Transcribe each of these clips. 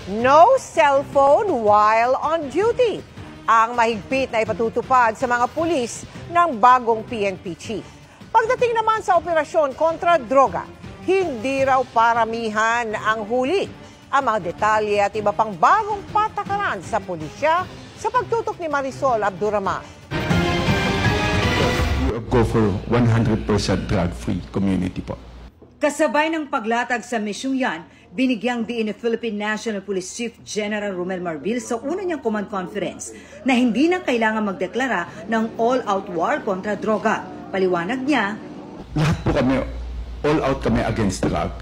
No cellphone while on duty. Ang mahigpit na ipatutupad sa mga pulis ng bagong PNP chief. Pagdating naman sa operasyon kontra droga, hindi raw paramihan ang huli. Ang mga detalye at iba pang bagong patakaran sa pulisya sa pagtutok ni Marisol Abduraman. Go for 100% drug-free community po. Kasabay ng paglatag sa misyong yan, binigyang diin ni Philippine National Police Chief General Romel Marbil sa una niyang command conference na hindi na kailangan magdeklara ng all-out war kontra droga. Paliwanag niya, lahat po kami, all-out kami against drug.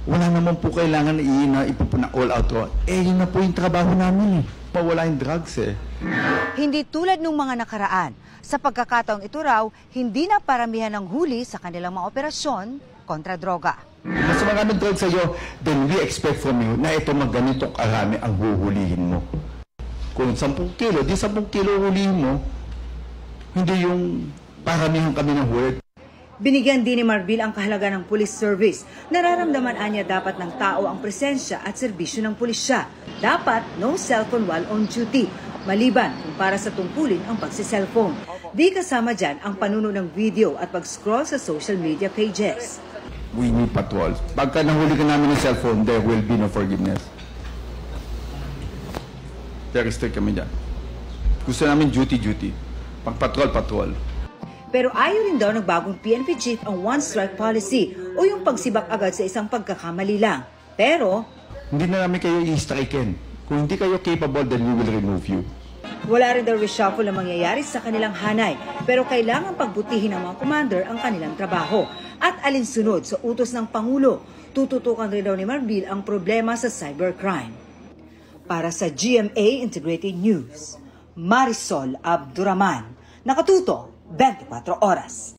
Wala naman po kailangan na ipupuna all-out war. Yun na po yung trabaho namin. Mawala yung drugs Hindi tulad ng mga nakaraan. Sa pagkakataong ito raw, hindi na paramihan ng huli sa kanilang mga operasyon kontra droga. Mas maraming drugs sa'yo, then we expect from you na ito magganitong karami ang huhulihin mo. Kung 10 kilo, di 10 kilo hulihin mo, hindi yung paramihan kami ng huli. Binigyan din ni Marbil ang kahalaga ng police service. Nararamdaman niya dapat ng tao ang presensya at serbisyo ng pulisya. Dapat no cellphone while on duty, maliban kung para sa tungkulin ang pagsiselfone. Di kasama dyan ang panuno ng video at pag-scroll sa social media pages. We need patrols. Pagka nahuli ka namin ng cellphone, there will be no forgiveness. Very strict kami dyan. Gusto namin duty-duty. Pag-patrol-patrol. Pero ayaw rin daw ng bagong PNP chief ang one-strike policy o yung pagsibak agad sa isang pagkakamali lang. Pero hindi na namin kayo i-strikein. Kung hindi kayo capable, then we will remove you. Wala rin daw reshuffle na mangyayari sa kanilang hanay, pero kailangan pagbutihin ng mga commander ang kanilang trabaho. At alinsunod sa utos ng Pangulo, tututukan rin daw ni Marbil ang problema sa cybercrime. Para sa GMA Integrated News, Marisol Abduraman, nakatuto 24 oras.